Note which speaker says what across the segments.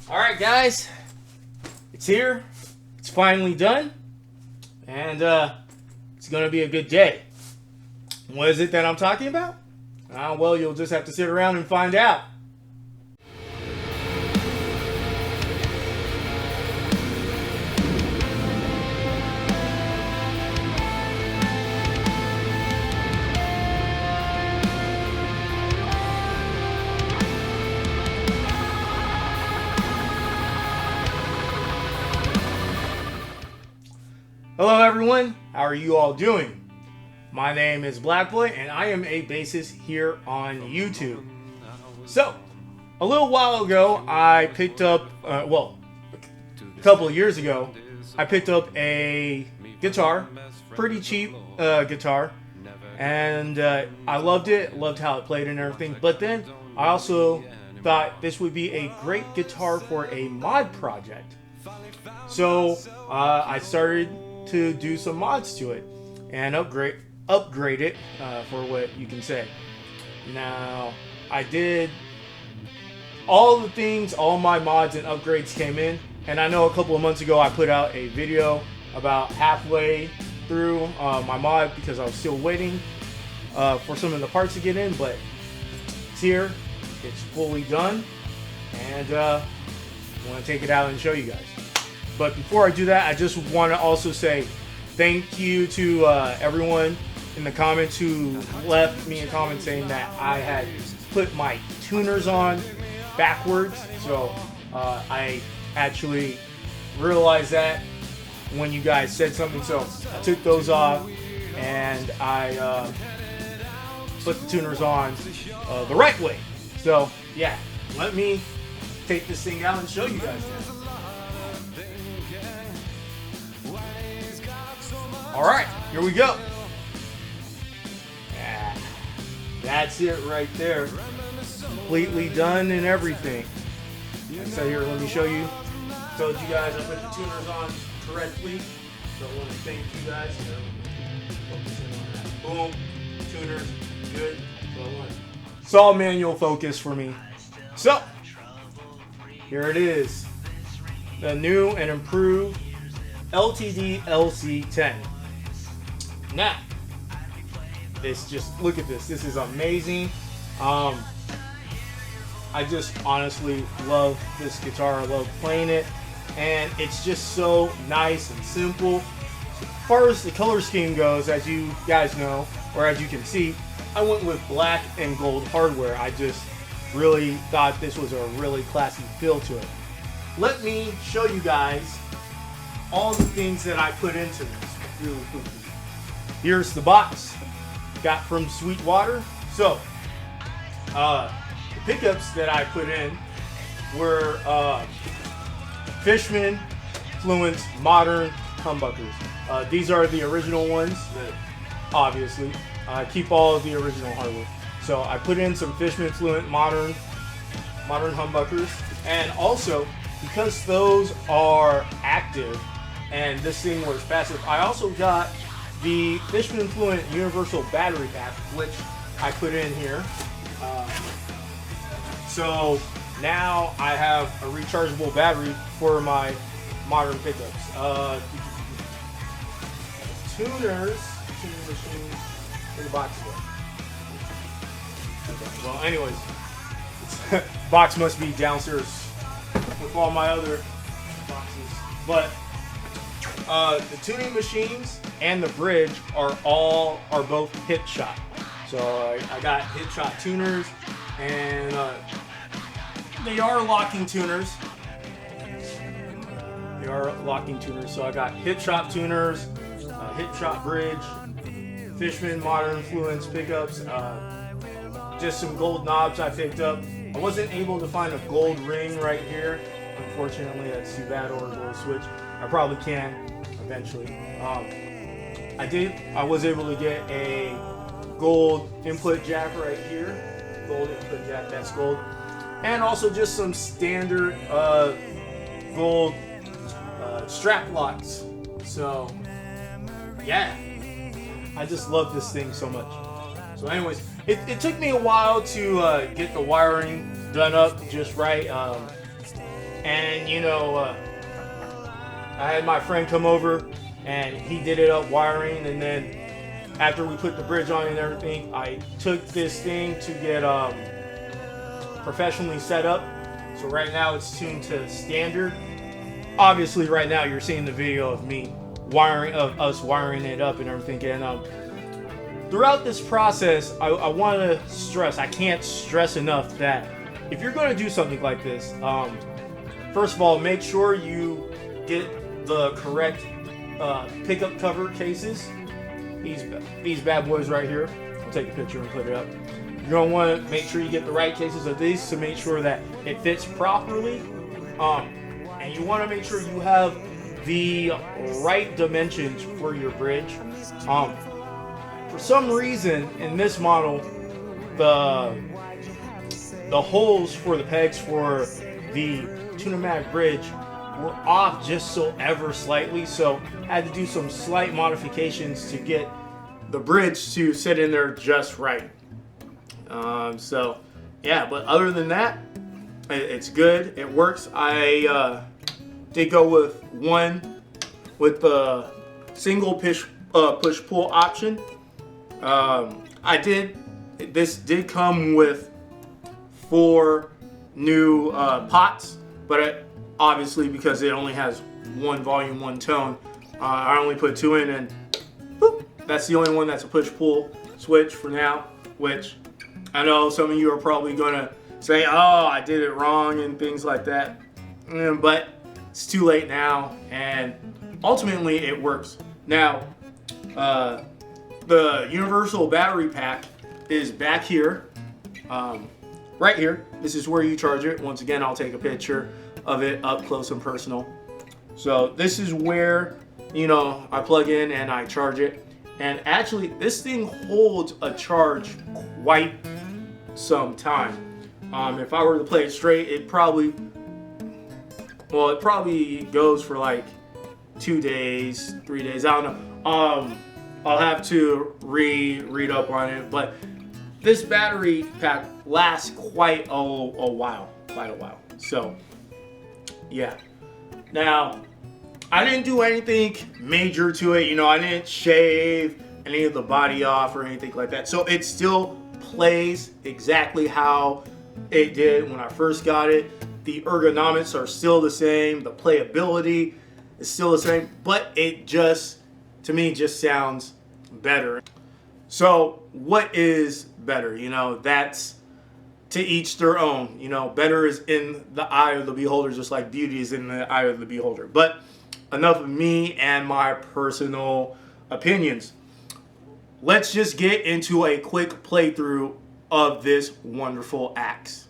Speaker 1: Alright guys, it's here, it's finally done, and it's going to be a good day. What is it that I'm talking about? Well, you'll just have to sit around and find out. Hello everyone, how are you all doing? My name is Blackboy and I am a bassist here on YouTube. So, a little while ago I picked up, a couple of years ago, I picked up a guitar, pretty cheap guitar, and I loved it, loved how it played and everything, but then I also thought this would be a great guitar for a mod project. So, I started to do some mods to it and upgrade it for what you can say. Now, I did all the things, all my mods and upgrades came in, and I know a couple of months ago I put out a video about halfway through my mod because I was still waiting for some of the parts to get in, but it's here, it's fully done, and I want to take it out and show you guys. But before I do that, I just want to also say thank you to everyone in the comments who left me a comment saying that I had put my tuners on backwards. So I actually realized that when you guys said something. So I took those off and I put the tuners on the right way. So yeah, let me take this thing out and show you guys now. Alright, here we go. Yeah, that's it right there. Completely done and everything. So here, let me show you. Told you guys I put the tuners on correctly. So I want to thank you guys. Focus in on that. Boom. Tuners. Good. It's all manual focus for me. So, here it is. The new and improved LTD EC-10. Now, look at this. This is amazing. I just honestly love this guitar. I love playing it, and it's just so nice and simple. As far as the color scheme goes, as you guys know, or as you can see, I went with black and gold hardware. I just really thought this was a really classy feel to it. Let me show you guys all the things that I put into this really quickly. Here's the box, got from Sweetwater. So, the pickups that I put in were Fishman Fluence Modern humbuckers. These are the original ones, obviously. I keep all of the original hardware. So I put in some Fishman Fluent Modern humbuckers, and also because those are active and this thing was passive, I also got the Fishman Fluent Universal Battery Pack, which I put in here. So now I have a rechargeable battery for my modern pickups. Tuner machines in the box there. Okay, well, anyways, box must be downstairs with all my other boxes. But the tuning machines and the bridge are both hit shot. So I got hit shot tuners, and they are locking tuners. So I got hit shot tuners, hit shot bridge, Fishman Modern Fluence pickups, just some gold knobs I picked up. I wasn't able to find a gold ring right here. Unfortunately, that's too bad, or a gold switch. I probably can eventually. I was able to get a gold input jack right here. Gold input jack, that's gold. And also just some standard gold strap locks. So, yeah. I just love this thing so much. So anyways, it took me a while to get the wiring done up just right. And I had my friend come over and he did it up wiring, and then after we put the bridge on and everything, I took this thing to get professionally set up. So right now it's tuned to standard. Obviously right now you're seeing the video of us wiring it up and everything. And throughout this process, I want to stress, I can't stress enough that if you're going to do something like this, first of all, make sure you get the correct pickup cover cases. These bad boys right here. I'll take a picture and put it up. You're going to want to make sure you get the right cases of these to make sure that it fits properly. And you want to make sure you have the right dimensions for your bridge. For some reason, in this model, the holes for the pegs for the Tune-O-Mag bridge were off just so ever slightly, so I had to do some slight modifications to get the bridge to sit in there just right. So yeah, but other than that, it's good. It works. I did go with the single push pull option. This did come with 4 new pots, but obviously because it only has 1 volume, 1 tone, I only put 2 in, and boop, that's the only one that's a push-pull switch for now, which I know some of you are probably gonna say, oh, I did it wrong and things like that, but it's too late now, and ultimately it works. Now, the universal battery pack is back here, right here. This is where you charge it. Once again, I'll take a picture of it up close and personal. So this is where, I plug in and I charge it. And actually, this thing holds a charge quite some time. If I were to play it straight, it probably goes for like 2 days, 3 days. I don't know. I'll have to read up on it, but this battery pack lasts quite a while. So yeah. Now, I didn't do anything major to it. I didn't shave any of the body off or anything like that. So it still plays exactly how it did when I first got it. The ergonomics are still the same. The playability is still the same, but it just, to me, just sounds better. So what is better? That's to each their own. Better is in the eye of the beholder, just like beauty is in the eye of the beholder. But enough of me and my personal opinions. Let's just get into a quick playthrough of this wonderful axe.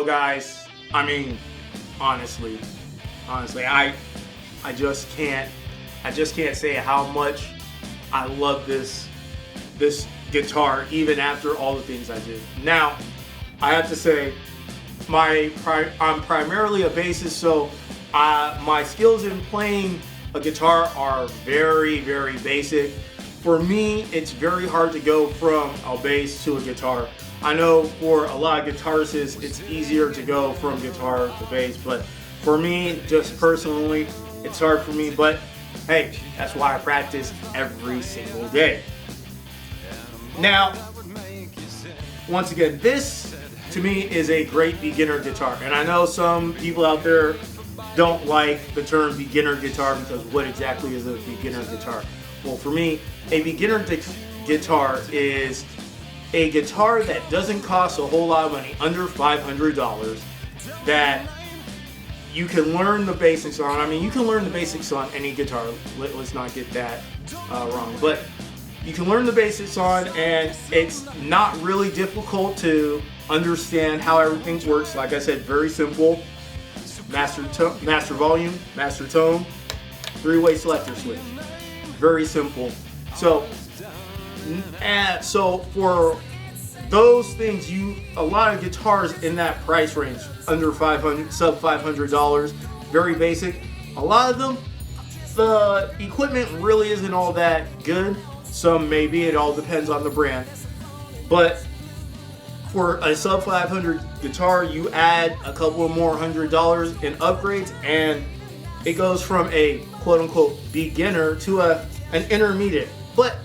Speaker 1: guys, I mean, honestly, I just can't say how much I love this guitar, even after all the things I did. Now, I have to say, I'm primarily a bassist, so my skills in playing a guitar are very, very basic. For me, it's very hard to go from a bass to a guitar. I know for a lot of guitarists, it's easier to go from guitar to bass, but for me, just personally, it's hard for me. But hey, that's why I practice every single day. Now, once again, this to me is a great beginner guitar, and I know some people out there don't like the term beginner guitar because what exactly is a beginner guitar? Well, for me, a beginner guitar is a guitar that doesn't cost a whole lot of money, under $500, that you can learn the basics on. I mean, you can learn the basics on any guitar. Let's not get that wrong. But you can learn the basics on, and it's not really difficult to understand how everything works. Like I said, very simple. Master volume, master tone, three-way selector switch. Very simple. So for those things, a lot of guitars in that price range, under $500, sub $500, very basic. A lot of them, the equipment really isn't all that good. Some maybe, it all depends on the brand. But for a sub 500 guitar, you add a couple of more $100 in upgrades, and it goes from a quote-unquote beginner to an intermediate. But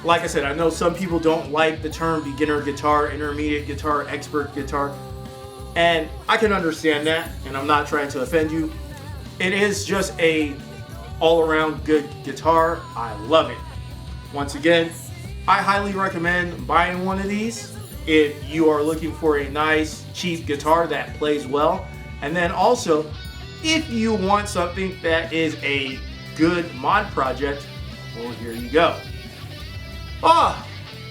Speaker 1: like I said, I know some people don't like the term beginner guitar, intermediate guitar, expert guitar, and I can understand that, and I'm not trying to offend you. It is just a all-around good guitar. I love it. Once again, I highly recommend buying one of these if you are looking for a nice, cheap guitar that plays well. And then also, if you want something that is a good mod project, well, here you go.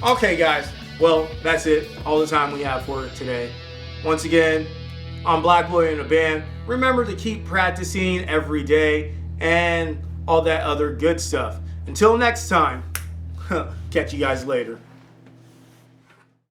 Speaker 1: Okay guys, well, that's it, all the time we have for today. Once again, I'm Black Boy in a band. Remember to keep practicing every day and all that other good stuff. Until next time, catch you guys later.